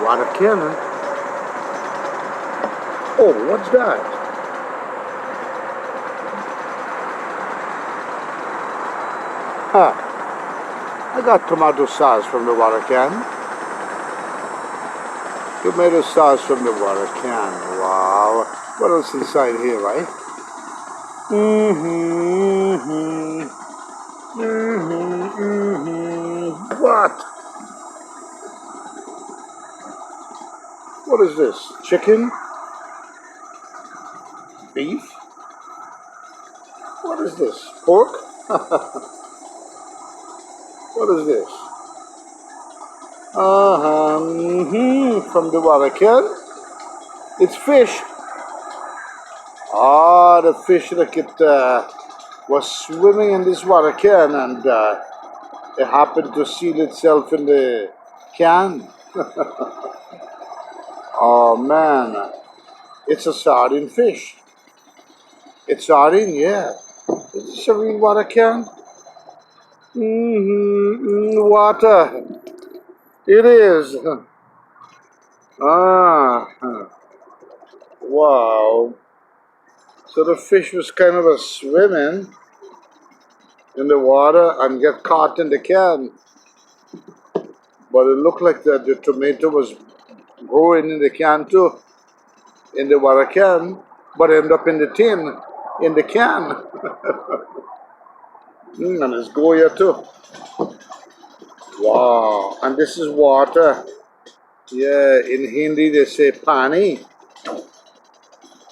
water cannon. Oh, what's that? Huh. I got tomato sauce from the water can. Tomato sauce from the water can. Wow. What else inside here, right? What? What is this? Chicken? Beef? What is this? Pork? What is this? From the water can. It's fish. Ah, the fish like it was swimming in this water can and it happened to seal itself in the can. Oh man, it's a sardine fish. It's sardine, yeah. Is this a real water can? Water. It is. Ah, wow. So the fish was kind of a swimming in the water and get caught in the can. But it looked like the tomato was growing in the can too, in the water can, but end up in the tin, in the can. And it's Goya too. Wow, and this is water. Yeah, in Hindi they say pani,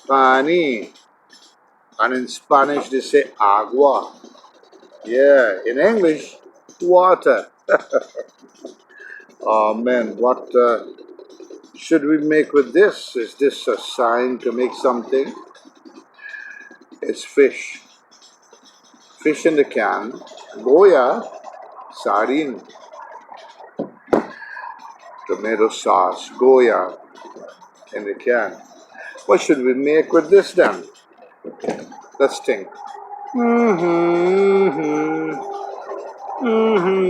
pani. And in Spanish they say agua. Yeah, in English, water. Oh man, what should we make with this? Is this a sign to make something? It's fish. Fish in the can. Goya, sardine. Tomato sauce. Goya in the can. What should we make with this then? Let's think.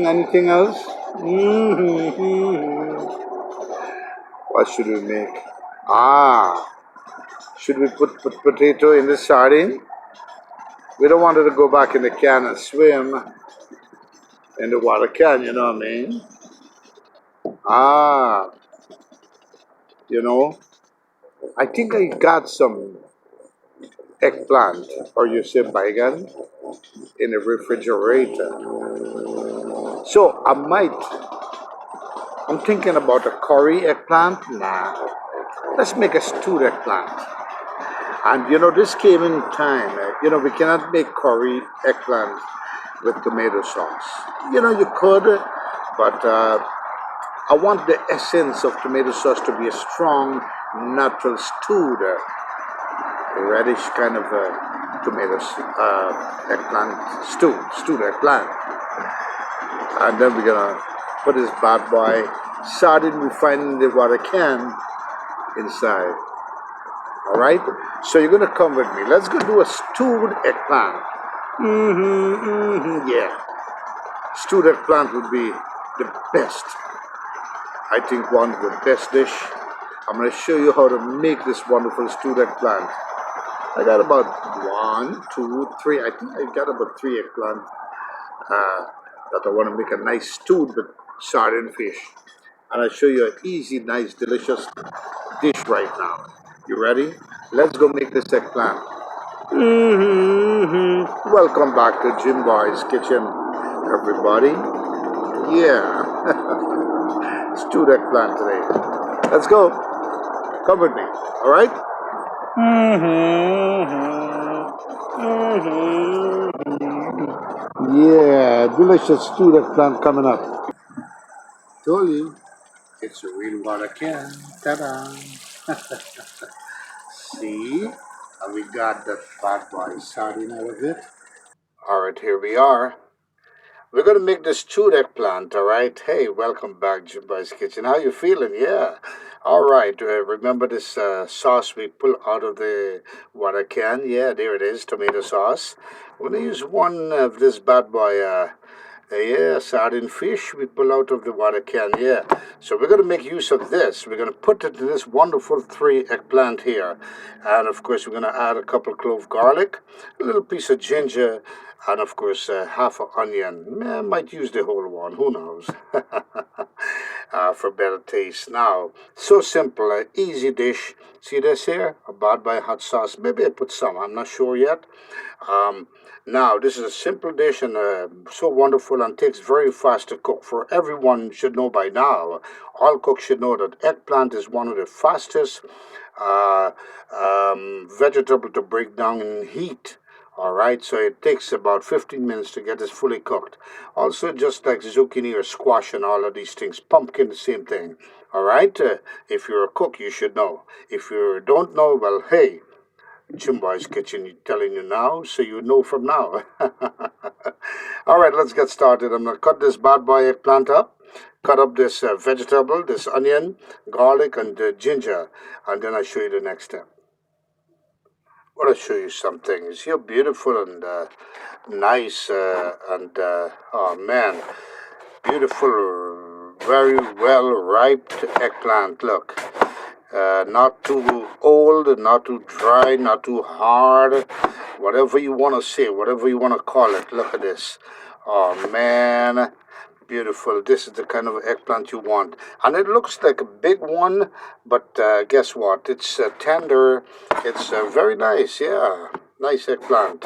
Anything else? What should we make? Ah, should we put potato in the sardine? We don't want it to go back in the can and swim in the water can, you know what I mean? Ah, you know, I think I got some eggplant, or you say baigan, in the refrigerator. So I'm thinking about a curry eggplant. Nah, let's make a stewed eggplant. And you know, this came in time. You know, we cannot make curry eggplant with tomato sauce. You know, you could, but I want the essence of tomato sauce to be a strong, natural stewed, reddish kind of eggplant stewed eggplant. And then we're gonna put this bad boy sardine we find in the water can inside. All right. So you're gonna come with me. Let's go do a stewed eggplant. Yeah. Stewed eggplant would be the best. I think one of the best dish. I'm going to show you how to make this wonderful stewed eggplant. I got about 1, 2, 3. I think I got about 3 eggplant that I want to make a nice stewed with sardine fish. And I'll show you an easy, nice, delicious dish right now. You ready? Let's go make this eggplant. Welcome back to Jim Boy's Kitchen, everybody. Yeah. Stewed eggplant today. Let's go. Come with me. All right? Yeah, delicious stewed eggplant coming up. Told you, it's a real water can. Ta-da! See? And we got that bad boy sardine out of it. All right, here we are. We're gonna make this stewed eggplant, all right? Hey, welcome back, Jumba's Kitchen. How you feeling? Yeah. All right. Remember this sauce we pull out of the water can? Yeah, there it is, tomato sauce. We're gonna use one of this bad boy Yeah, sardine fish we pull out of the water can, yeah. So we're going to make use of this. We're going to put it in this wonderful 3 eggplant here. And of course, we're going to add a couple clove garlic, a little piece of ginger, and of course, half an onion. Might use the whole one, who knows? For better taste. Now, so simple, easy dish. See this here? A bad by hot sauce. Maybe I put some, I'm not sure yet. Um, Now, this is a simple dish and so wonderful and takes very fast to cook. For everyone should know by now, all cooks should know that eggplant is one of the fastest uh, vegetable to break down in heat. All right, so it takes about 15 minutes to get this fully cooked. Also, just like zucchini or squash and all of these things, pumpkin, the same thing. All right, if you're a cook, you should know. If you don't know, well, hey, Chimboy's Kitchen telling you now, so you know from now. All right, let's get started. I'm going to cut this bad boy eggplant up, cut up this vegetable, this onion, garlic, and ginger, and then I'll show you the next step. I want to show you some things. You're beautiful and nice, oh man, beautiful, very well ripe eggplant. Look. Not too old, not too dry, not too hard, whatever you want to say, whatever you want to call it. Look at this. Oh man, beautiful. This is the kind of eggplant you want. And it looks like a big one, but guess what? It's tender. It's very nice, yeah. Nice eggplant.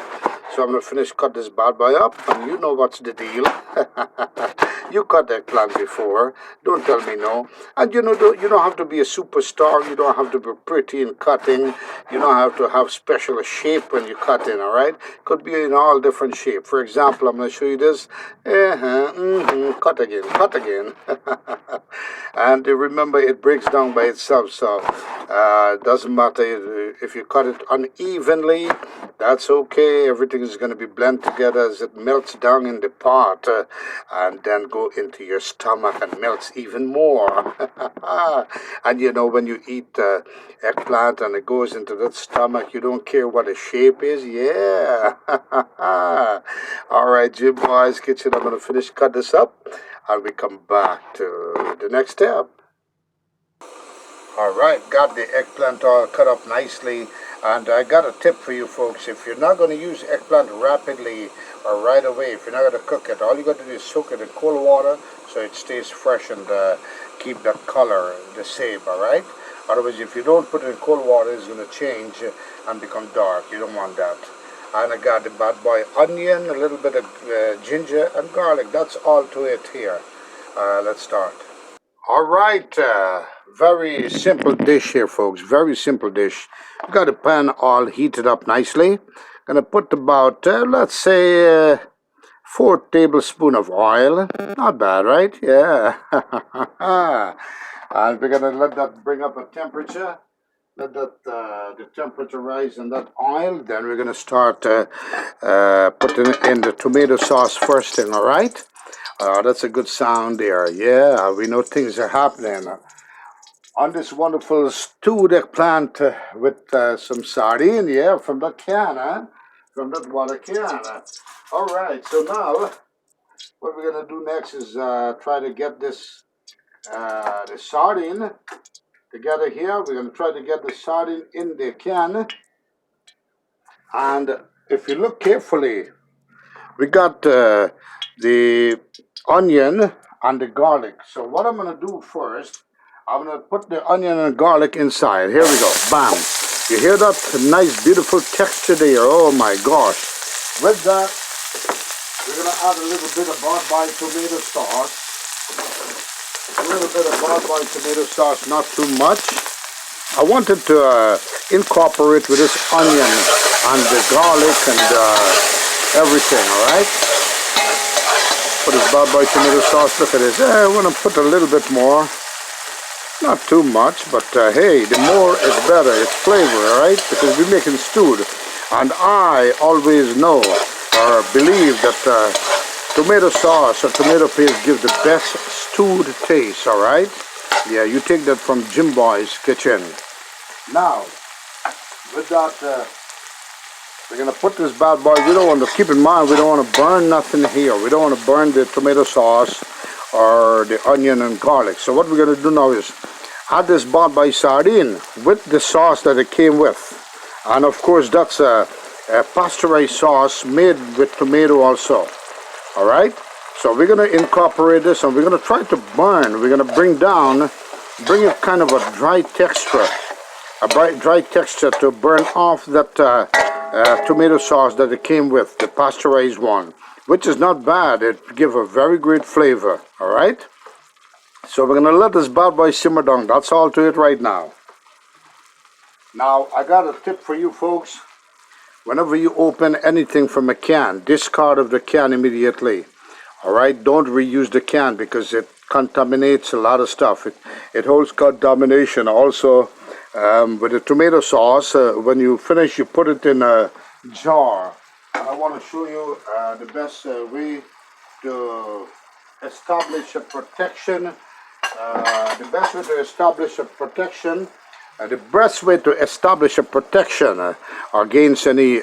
So I'm going to finish cut this bad boy up, and you know what's the deal. You cut eggplant before. Don't tell me no. And you know, you don't have to be a superstar. You don't have to be pretty in cutting. You don't have to have special shape when you cut in, all right? Could be in all different shape. For example, I'm going to show you this. Cut again, cut again. And remember, it breaks down by itself, so it doesn't matter if you cut it unevenly. That's okay. Everything is going to be blended together as it melts down in the pot and then go into your stomach and melts even more. And you know, when you eat eggplant and it goes into that stomach, you don't care what the shape is. Yeah. All right, Jim Boy's Kitchen. I'm going to finish cut this up and we come back to the next step. All right, got the eggplant all cut up nicely. And I got a tip for you folks. If you're not going to use eggplant rapidly or right away, if you're not going to cook it, all you got to do is soak it in cold water so it stays fresh and keep that color the same, all right? Otherwise, if you don't put it in cold water, it's going to change and become dark. You don't want that. And I got the bad boy onion, a little bit of ginger and garlic. That's all to it here. Let's start. All right, very simple dish here, folks. Very simple dish. Got a pan all heated up nicely. Gonna put about, let's say, 4 tablespoons of oil. Not bad, right? Yeah. And we're gonna let that bring up a temperature. Let that the temperature rise in that oil. Then we're gonna start putting in the tomato sauce first thing. All right. That's a good sound there. Yeah, we know things are happening. On this wonderful stewed eggplant with some sardine, yeah, from that can, huh? From that water can. All right, so now what we're going to do next is try to get this, the sardine together here. We're going to try to get the sardine in the can. And if you look carefully, we got the onion and the garlic. So what I'm going to do first, I'm going to put the onion and garlic inside. Here we go. Bam. You hear that nice, beautiful texture there? Oh, my gosh. With that, we're going to add a little bit of bought-by tomato sauce. A little bit of bought-by tomato sauce, not too much. I wanted to incorporate with this onion and the garlic and everything, all right? Put this bought-by tomato sauce. Look at this. I want to put a little bit more. Not too much, but hey, the more is better. It's flavor, all right? Because we're making stewed. And I always know or believe that tomato sauce or tomato paste gives the best stewed taste, all right? Yeah, you take that from Jim Boy's Kitchen. Now, with that We're gonna put this bad boy. We don't want to, keep in mind, we don't want to burn nothing here. We don't want to burn the tomato sauce or the onion and garlic. So what we're gonna do now is add this bad boy sardine with the sauce that it came with, and of course that's a pasteurized sauce made with tomato also. All right. So we're gonna incorporate this, and we're gonna try to burn. We're gonna bring a kind of a dry texture, dry texture to burn off that tomato sauce that it came with, the pasteurized one, which is not bad. It gives a very great flavor. All right. So we're gonna let this bad boy simmer down. That's all to it right now. Now I got a tip for you folks. Whenever you open anything from a can, discard of the can immediately. All right, don't reuse the can because it contaminates a lot of stuff. It holds contamination. Also, with the tomato sauce, when you finish, you put it in a jar. And I want to show you the best way to establish a protection. The best way to establish a protection. The best way to establish a protection against any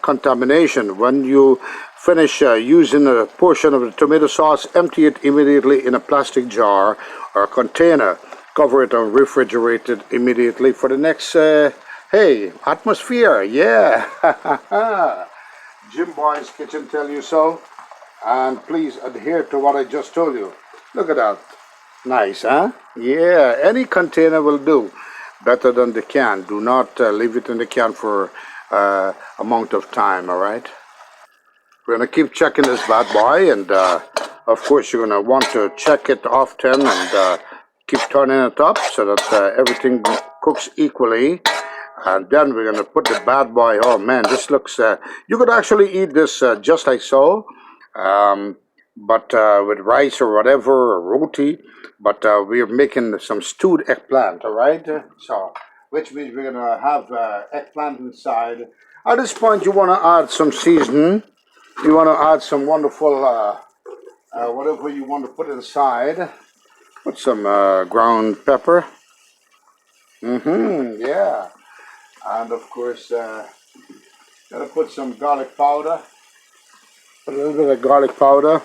contamination, when you finish using a portion of the tomato sauce, empty it immediately in a plastic jar or container. Cover it and refrigerate it immediately for the next, hey, atmosphere, yeah. Jim Boy's Kitchen tell you so. And please adhere to what I just told you. Look at that. Nice, huh? Yeah, any container will do. Better than the can. Do not leave it in the can for amount of time, all right? We're going to keep checking this bad boy, and of course you're going to want to check it often and keep turning it up so that everything cooks equally. And then we're going to put the bad boy. Oh man, this looks, you could actually eat this just like so, but with rice or whatever, or roti. But we're making some stewed eggplant, all right? So, which means we're going to have eggplant inside. At this point, you want to add some seasoning. You want to add some wonderful, whatever you want to put inside. Put some ground pepper. Yeah. And of course, gotta put some garlic powder. Put a little bit of garlic powder.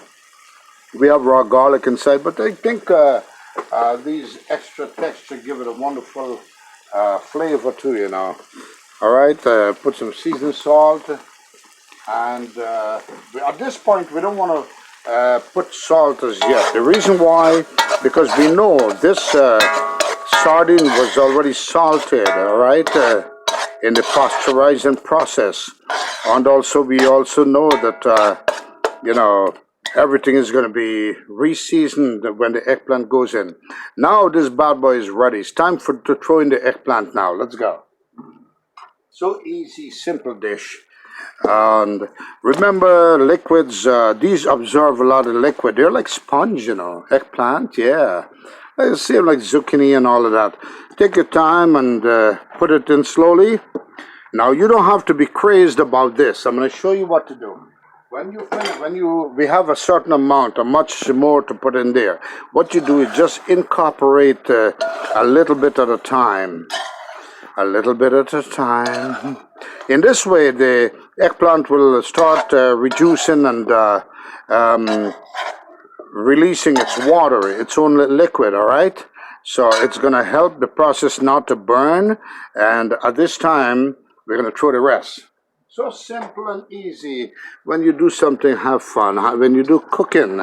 We have raw garlic inside, but I think these extra texture give it a wonderful flavor too, you know. All right, put some seasoned salt. And at this point, we don't want to put salt as yet. The reason why, because we know this sardine was already salted, all right, in the pasteurizing process. And also, we also know that, you know, everything is going to be re-seasoned when the eggplant goes in. Now this bad boy is ready. It's time to throw in the eggplant now. Let's go. So easy, simple dish. And remember, liquids, these absorb a lot of liquid. They're like sponge, you know. Eggplant, yeah. They seem like zucchini and all of that. Take your time and put it in slowly. Now, you don't have to be crazed about this. I'm going to show you what to do. We have a certain amount, or much more to put in there. What you do is just incorporate a little bit at a time. A little bit at a time. In this way, the eggplant will start reducing and releasing its water, its own liquid, all right? So it's going to help the process not to burn, and at this time, we're going to throw the rest. So simple and easy. When you do something, have fun. When you do cooking,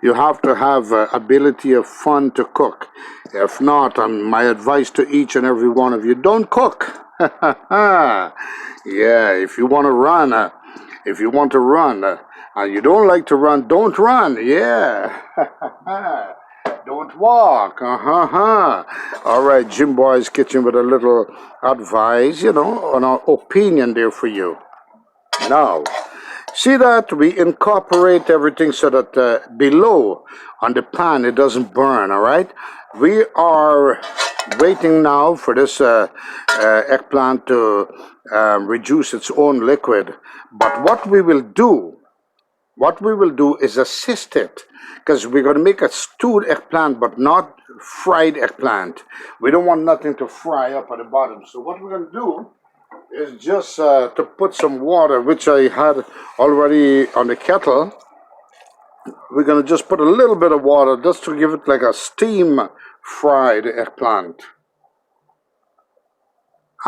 you have to have ability of fun to cook. If not, my advice to each and every one of you, don't cook. Yeah, if you want to run, and you don't like to run, don't run. Yeah. Don't walk. All right, Jim Boy's Kitchen with a little advice, you know, on our opinion there for you. Now, see that we incorporate everything so that below on the pan it doesn't burn, all right? We are waiting now for this eggplant to reduce its own liquid. But what we will do is assist it, because we're going to make a stewed eggplant, but not fried eggplant. We don't want nothing to fry up at the bottom. So what we're going to do is just to put some water, which I had already on the kettle. We're going to just put a little bit of water just to give it like a steam fried eggplant.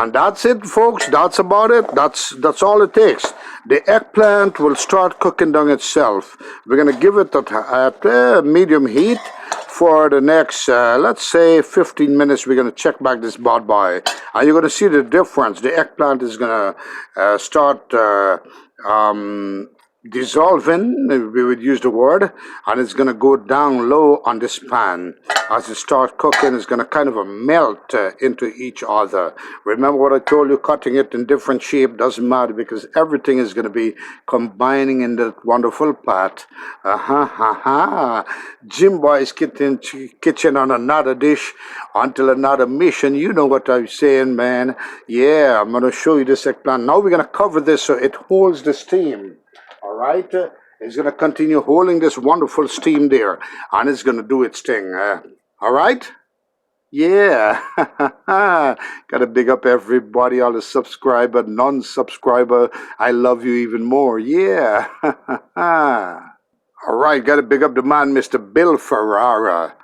And that's it, folks. That's about it. That's all it takes. The eggplant will start cooking down itself. We're going to give it at medium heat for the next, let's say, 15 minutes. We're going to check back this bad boy. And you're going to see the difference. The eggplant is going to start dissolving, we would use the word, and it's going to go down low on this pan. As it starts cooking, it's going to kind of melt into each other. Remember what I told you, cutting it in different shape doesn't matter because everything is going to be combining in that wonderful pot. Jim Boy's kitchen on another dish until another mission. You know what I'm saying, man. Yeah, I'm going to show you this eggplant. Now we're going to cover this so it holds the steam. All right, it's going to continue holding this wonderful steam there, and it's going to do its thing. All right? Yeah. Got to big up everybody, all the subscriber, non-subscriber. I love you even more. Yeah. All right, got to big up the man, Mr. Bill Ferrara.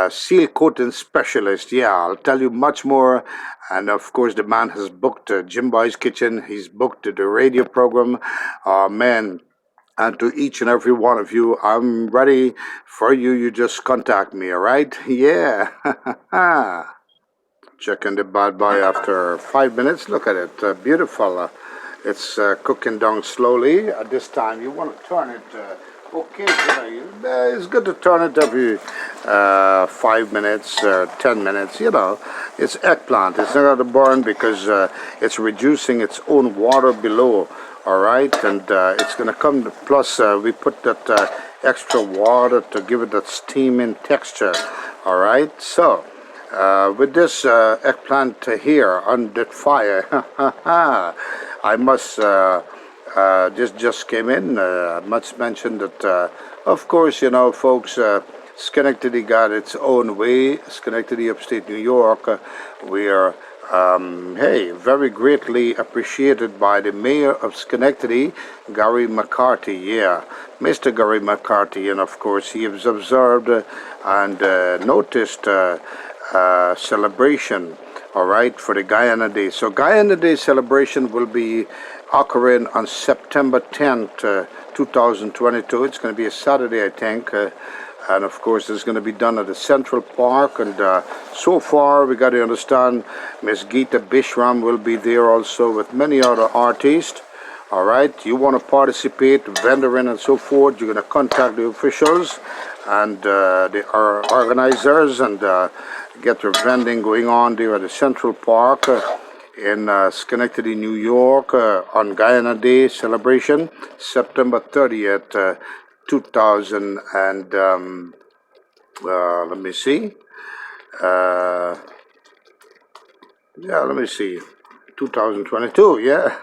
Seal coating specialist. Yeah, I'll tell you much more. And of course, the man has booked Jim Boy's Kitchen. He's booked the radio program. Man, and to each and every one of you, I'm ready for you. You just contact me, all right? Yeah. Checking the bad boy after 5 minutes. Look at it. Beautiful. It's cooking down slowly. At this time, you want to turn it. Occasionally, it's good to turn it every 5 minutes, 10 minutes, you know. It's eggplant. It's not going to burn because it's reducing its own water below, all right? And it's going to come, plus we put that extra water to give it that steaming texture, all right? So, with this eggplant here on that fire, I must... just came in. I must mention that, of course, you know, folks, Schenectady got its own way. Schenectady, upstate New York, we are, hey, very greatly appreciated by the mayor of Schenectady, Gary McCarthy. Yeah, Mr. Gary McCarthy, and of course, he has observed and noticed celebration. All right, for the Guyana Day. So Guyana Day celebration will be occurring on September 10th, 2022. It's going to be a Saturday, I think. And of course, it's going to be done at the Central Park. And so far, we got to understand Miss Geeta Bishram will be there also with many other artists. All right, you want to participate, vendoring and so forth, you're going to contact the officials and the organizers and get your vending going on there at the Central Park in Schenectady, New York on Guyana Day celebration, September 30th, 2000 and let me see. Yeah, let me see. 2022, yeah.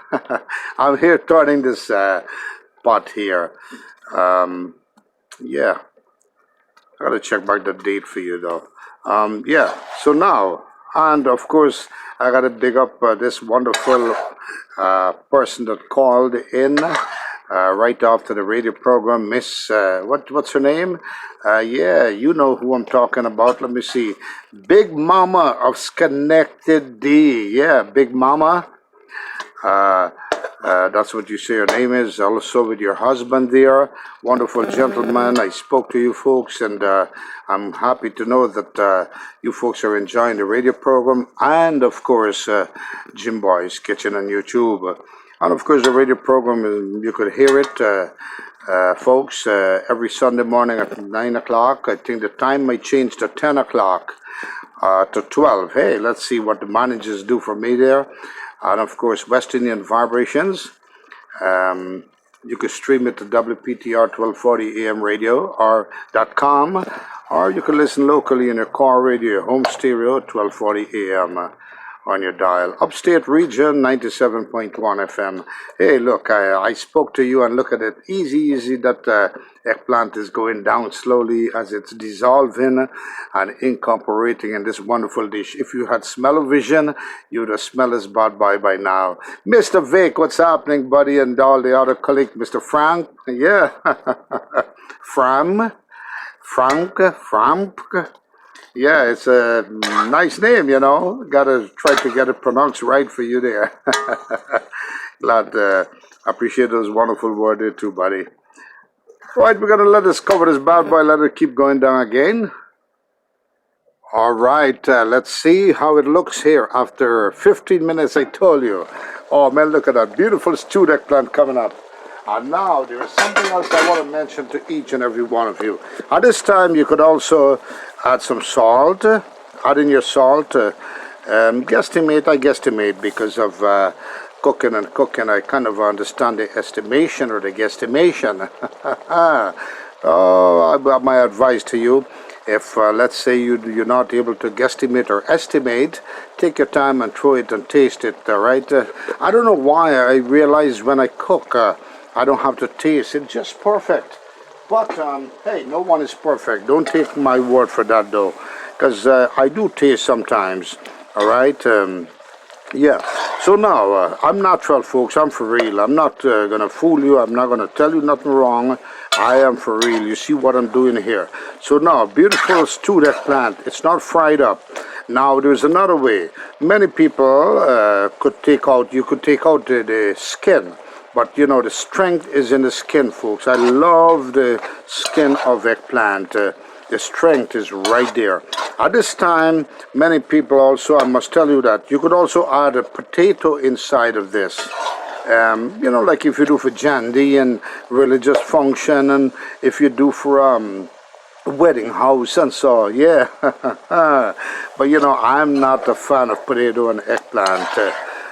I'm here turning this pot here. Yeah. I gotta check back the date for you though. Yeah, so now, and of course, I gotta dig up this wonderful person that called in right after the radio program, Miss, what's her name? Yeah, you know who I'm talking about. Let me see. Big Mama of Schenectady. Yeah, Big Mama. That's what you say your name is. Also with your husband there. Wonderful gentleman. I spoke to you folks and I'm happy to know that you folks are enjoying the radio program and of course Jim Boy's Kitchen on YouTube. And of course the radio program, you could hear it, folks, every Sunday morning at 9 o'clock. I think the time might change to 10 o'clock to 12. Hey, let's see what the managers do for me there. And of course, West Indian Vibrations. You can stream it to WPTR 1240 AM radio or .com, or you can listen locally in your car radio, home stereo, 1240 AM. on your dial. Upstate region, 97.1 FM. Hey, look, I spoke to you and look at it. Easy, easy. That eggplant is going down slowly as it's dissolving and incorporating in this wonderful dish. If you had smell-o-vision, you'd have smelled this bad boy by now. Mr. Vic, what's happening, buddy? And all the other colleagues, Mr. Frank. Yeah. Frank. Yeah, it's a nice name, you know. Gotta try to get it pronounced right for you there. Glad, appreciate those wonderful words there too, buddy. Right, we're gonna let this cover this bad boy, let it keep going down again. All right, let's see how it looks here after 15 minutes, I told you. Oh man, look at that beautiful stewed eggplant coming up. And now there is something else I want to mention to each and every one of you. At this time, you could also add some salt. Add in your salt. Guesstimate because of cooking and cooking. I kind of understand the estimation or the guesstimation. Oh, my advice to you. If, let's say, you're not able to guesstimate or estimate, take your time and throw it and taste it, all right? I don't know why I realize when I cook, I don't have to taste. It's just perfect. But, hey, no one is perfect. Don't take my word for that, though. Because I do taste sometimes, all right? Yeah. So now, I'm natural, folks. I'm for real. I'm not going to fool you. I'm not going to tell you nothing wrong. I am for real. You see what I'm doing here. So now, beautiful stewed eggplant. It's not fried up. Now, there's another way. Many people could take out the skin. But, you know, the strength is in the skin, folks. I love the skin of eggplant. The strength is right there. At this time, many people also, I must tell you that, you could also add a potato inside of this. You know, like if you do for jandy and religious function, and if you do for wedding house and so, yeah. But, you know, I'm not a fan of potato and eggplant.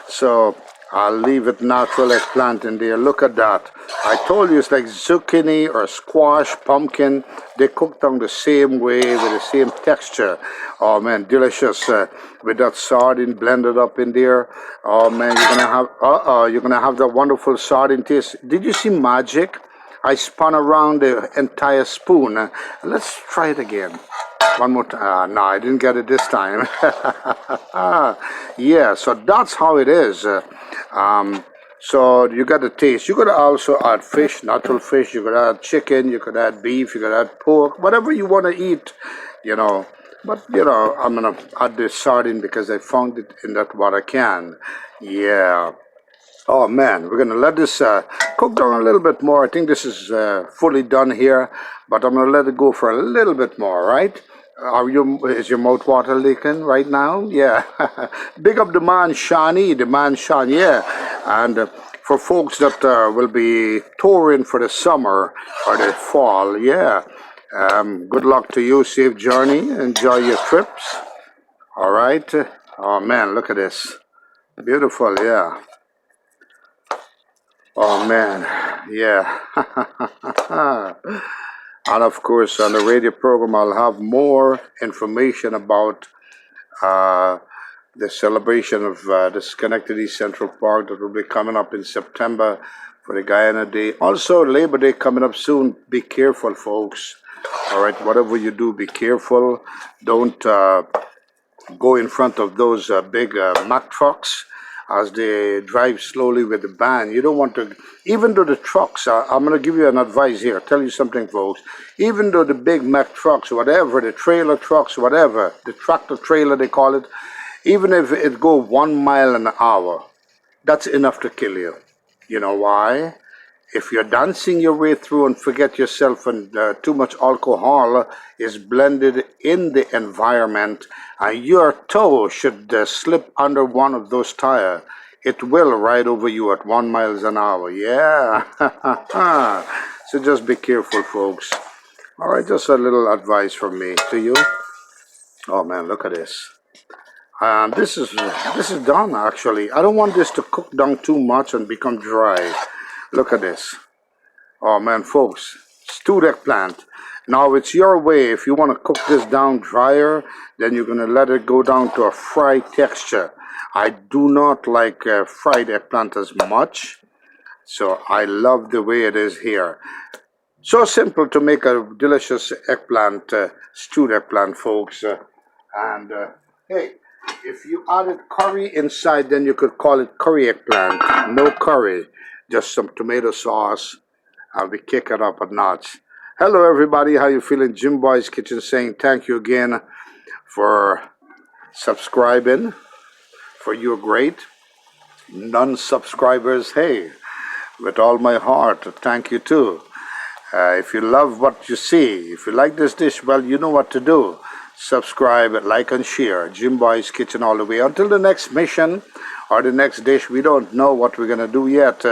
So I'll leave it natural eggplant in there. Look at that. I told you it's like zucchini or squash, pumpkin. They cook them the same way with the same texture. Oh man, delicious. With that sardine blended up in there. Oh man, you're gonna have that wonderful sardine taste. Did you see magic? I spun around the entire spoon. Let's try it again. One more time. No, I didn't get it this time. Yeah, so that's how it is. So you got the taste. You could also add fish, natural fish. You could add chicken. You could add beef. You could add pork. Whatever you want to eat, you know. But, you know, I'm going to add the sardine because I found it in that water can. Yeah. Oh, man, we're going to let this cook down a little bit more. I think this is fully done here. But I'm going to let it go for a little bit more, right? Is your mouth water leaking right now? Yeah. Big up the man Sean, yeah. And for folks that will be touring for the summer or the fall, yeah. Good luck to you. Safe journey. Enjoy your trips. All right. Oh, man, look at this. Beautiful, yeah. Oh, man, yeah. And of course, on the radio program, I'll have more information about the celebration of the Schenectady Central Park that will be coming up in September for the Guyana Day. Also, Labor Day coming up soon. Be careful, folks. All right, whatever you do, be careful. Don't go in front of those big Mack trucks as they drive slowly with the band. You don't want to, even though the trucks are, I'm going to give you an advice here, tell you something, folks. Even though the big Mack trucks, whatever, the trailer trucks, whatever, the tractor trailer they call it, even if it go 1 mile an hour, that's enough to kill you. You know why? If you're dancing your way through and forget yourself and too much alcohol is blended in the environment and your toe should slip under one of those tires, it will ride over you at 1 mile an hour. Yeah. So just be careful, folks. All right, just a little advice from me to you. Oh man, look at this. This is done actually. I don't want this to cook down too much and become dry. Look at this. Oh man, folks, stewed eggplant. Now it's your way. If you want to cook this down drier, then you're going to let it go down to a fried texture. I do not like fried eggplant as much, so I love the way it is here. So simple to make a delicious eggplant, stewed eggplant, folks. And hey, if you added curry inside, then you could call it curry eggplant. No curry, just some tomato sauce, and we kick it up a notch. Hello, everybody. How you feeling? Jim Boy's Kitchen saying thank you again for subscribing. For you're great. Non-subscribers, hey, with all my heart, thank you too. If you love what you see, if you like this dish, well, you know what to do. Subscribe, like, and share. Jim Boy's Kitchen all the way. Until the next mission or the next dish, we don't know what we're going to do yet.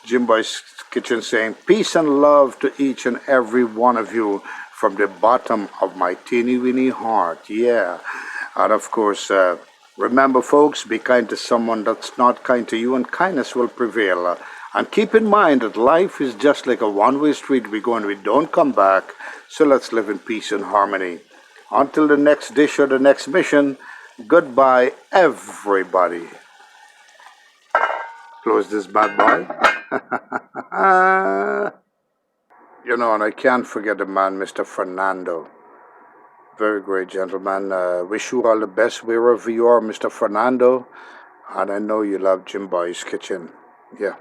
Jim Boy's Kitchen saying peace and love to each and every one of you from the bottom of my teeny-weeny heart. Yeah. And of course, remember, folks, be kind to someone that's not kind to you, and kindness will prevail. And keep in mind that life is just like a one-way street. We go and we don't come back. So let's live in peace and harmony. Until the next dish or the next mission, goodbye, everybody. Close this bad boy. You know, and I can't forget the man, Mr. Fernando. Very great gentleman. Wish you all the best wherever you are, Mr. Fernando. And I know you love Jim Boy's Kitchen. Yeah.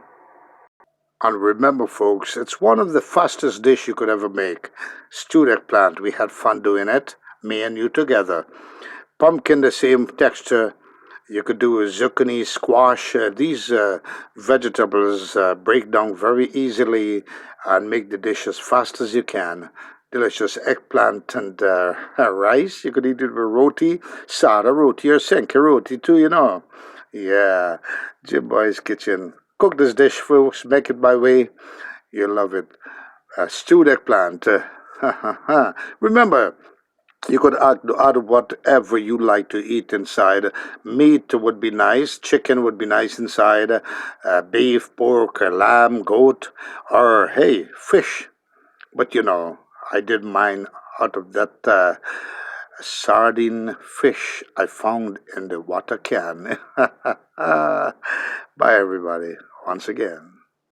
And remember, folks, it's one of the fastest dish you could ever make. Stewed eggplant. We had fun doing it, me and you together. Pumpkin, the same texture. You could do a zucchini, squash. These vegetables break down very easily and make the dish as fast as you can. Delicious eggplant and rice. You could eat it with roti, sada roti, or senke roti too, you know. Yeah, Jim Boy's Kitchen. Cook this dish, folks. Make it my way. You'll love it. Stewed eggplant. Remember, you could add whatever you like to eat inside. Meat would be nice. Chicken would be nice inside. Beef, pork, lamb, goat, or, hey, fish. But you know, I did mine out of that sardine fish I found in the water can. Bye, everybody, once again.